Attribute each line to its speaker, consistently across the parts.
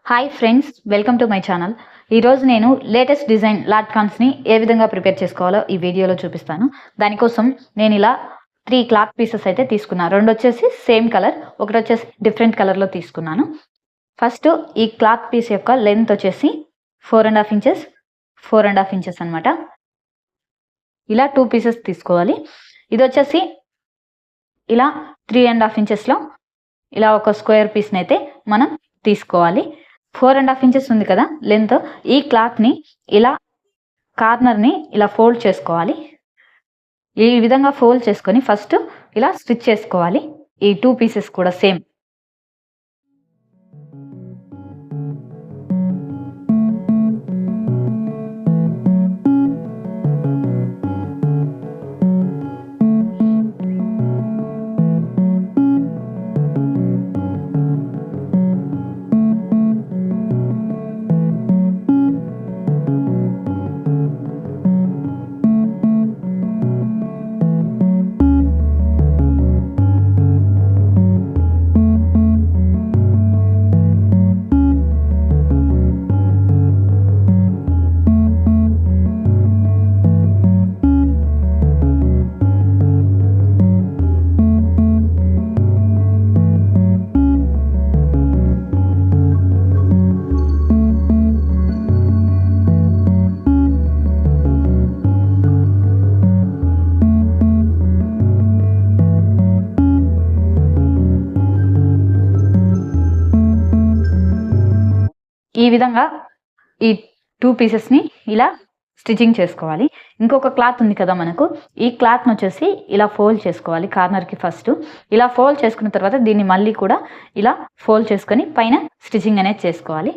Speaker 1: Hi friends, welcome to my channel. ఈరోజు నేను latest design లాట్కాన్స్ని ఏ విధంగా ప్రిపేర్ చేసుకోవాలో ఈ వీడియోలో చూపిస్తాను. దానికోసం నేను ఇలా 3 క్లాత్ పీసెస్ అయితే తీసుకున్నాను. 2 వచ్చేసి సేమ్ కలర్, ఒకటి వచ్చేసి డిఫరెంట్ కలర్లో తీసుకున్నాను. ఫస్ట్ ఈ క్లాత్ పీస్ యొక్క లెంత్ వచ్చేసి 4.5 ఇంచెస్ 4.5 ఇంచెస్ అనమాట. ఇలా 2 పీసెస్ తీసుకోవాలి. ఇది వచ్చేసి ఇలా 3.5 ఇంచెస్లో ఇలా ఒక స్క్వేర్ పీస్ని అయితే మనం తీసుకోవాలి. 4.5 ఇంచెస్ ఉంది కదా లెంత్. ఈ క్లాత్ని ఇలా కార్నర్ని ఇలా ఫోల్డ్ చేసుకోవాలి. ఈ విధంగా ఫోల్డ్ చేసుకొని ఫస్ట్ ఇలా స్టిచ్ చేసుకోవాలి. ఈ 2 పీసెస్ కూడా సేమ్. ఈ విధంగా ఈ 2 పీసెస్ని ఇలా స్టిచ్చింగ్ చేసుకోవాలి. ఇంకొక క్లాత్ ఉంది కదా మనకు, ఈ క్లాత్ని వచ్చేసి ఇలా ఫోల్డ్ చేసుకోవాలి కార్నర్కి. ఫస్ట్ ఇలా ఫోల్డ్ చేసుకున్న తర్వాత దీన్ని మళ్ళీ కూడా ఇలా ఫోల్డ్ చేసుకొని పైన స్టిచ్చింగ్ అనేది చేసుకోవాలి.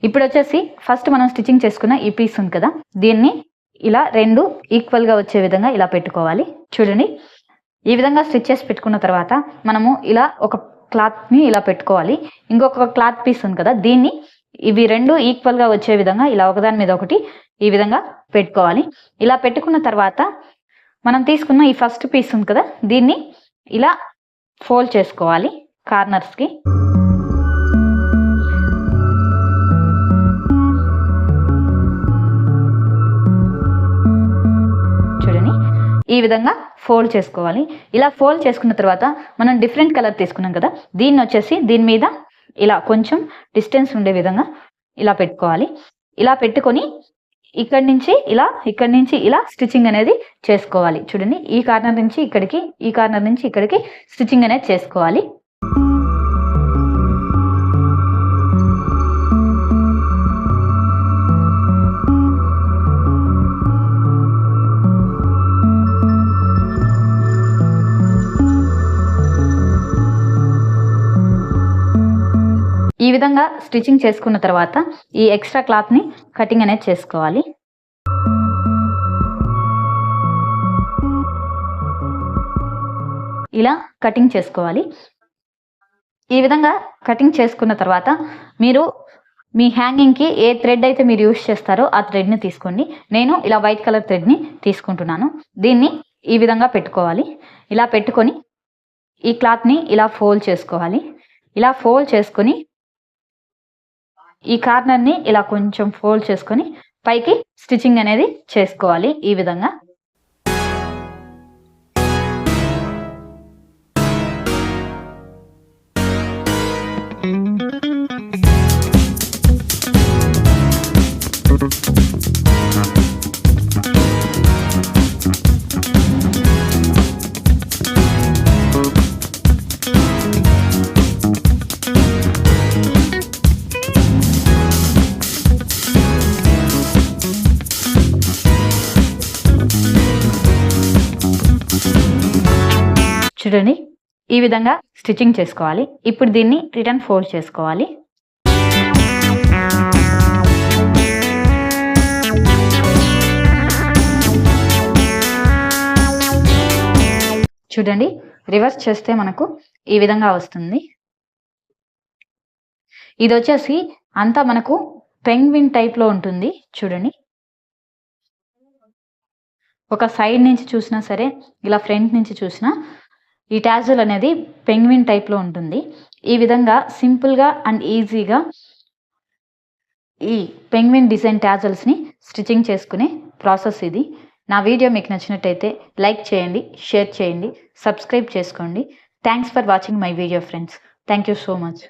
Speaker 1: ఇప్పుడు వచ్చేసి ఫస్ట్ మనం స్టిచ్చింగ్ చేసుకున్న ఈ పీస్ ఉంది కదా, దీన్ని ఇలా 2 ఈక్వల్గా వచ్చే విధంగా ఇలా పెట్టుకోవాలి. చూడండి, ఈ విధంగా స్టిచ్ చేసి పెట్టుకున్న తర్వాత మనము ఇలా ఒక క్లాత్ని ఇలా పెట్టుకోవాలి. ఇంకొక క్లాత్ పీస్ ఉంది కదా, దీన్ని ఇవి 2 ఈక్వల్గా వచ్చే విధంగా ఇలా ఒకదాని మీద ఒకటి ఈ విధంగా పెట్టుకోవాలి. ఇలా పెట్టుకున్న తర్వాత మనం తీసుకున్న ఈ ఫస్ట్ పీస్ ఉంది కదా, దీన్ని ఇలా ఫోల్డ్ చేసుకోవాలి కార్నర్స్కి. ఈ విధంగా ఫోల్డ్ చేసుకోవాలి. ఇలా ఫోల్డ్ చేసుకున్న తర్వాత మనం డిఫరెంట్ కలర్ తీసుకున్నాం కదా, దీన్ని వచ్చేసి దీని మీద ఇలా కొంచెం డిస్టెన్స్ ఉండే విధంగా ఇలా పెట్టుకోవాలి. ఇలా పెట్టుకొని ఇక్కడి నుంచి ఇలా స్టిచ్చింగ్ అనేది చేసుకోవాలి. చూడండి, ఈ కార్నర్ నుంచి ఇక్కడికి, ఈ కార్నర్ నుంచి ఇక్కడికి స్టిచ్చింగ్ అనేది చేసుకోవాలి. ఈ విధంగా స్టిచ్చింగ్ చేసుకున్న తర్వాత ఈ ఎక్స్ట్రా క్లాత్ని కటింగ్ అనేది చేసుకోవాలి. ఇలా కటింగ్ చేసుకోవాలి. ఈ విధంగా కటింగ్ చేసుకున్న తర్వాత మీరు మీ హ్యాంగింగ్కి ఏ థ్రెడ్ అయితే మీరు యూజ్ చేస్తారో ఆ థ్రెడ్ని తీసుకోండి. నేను ఇలా వైట్ కలర్ థ్రెడ్ని తీసుకుంటున్నాను. దీన్ని ఈ విధంగా పెట్టుకోవాలి. ఇలా పెట్టుకొని ఈ క్లాత్ని ఇలా ఫోల్డ్ చేసుకోవాలి. ఇలా ఫోల్డ్ చేసుకొని ఈ కార్నర్ని ఇలా కొంచెం ఫోల్డ్ చేసుకొని పైకి స్టిచ్చింగ్ అనేది చేసుకోవాలి. ఈ విధంగా చూడండి, ఈ విధంగా స్టిచ్చింగ్ చేసుకోవాలి. ఇప్పుడు దీన్ని రిటర్న్ ఫోల్డ్ చేసుకోవాలి. చూడండి, రివర్స్ చేస్తే మనకు ఈ విధంగా వస్తుంది. ఇది వచ్చేసి అంతా మనకు పెంగ్విన్ టైప్లో ఉంటుంది. చూడండి, ఒక సైడ్ నుంచి చూసినా సరే, ఇలా ఫ్రంట్ నుంచి చూసినా ఈ టాజిల్ అనేది పెంగ్విన్ టైప్లో ఉంటుంది. ఈ విధంగా సింపుల్గా అండ్ ఈజీగా ఈ పెంగ్విన్ డిజైన్ టాజిల్స్ని స్టిచ్చింగ్ చేసుకునే ప్రాసెస్ ఇది. నా వీడియో మీకు నచ్చినట్టయితే లైక్ చేయండి, షేర్ చేయండి, సబ్స్క్రైబ్ చేసుకోండి. Thanks for watching my video friends. Thank you so much.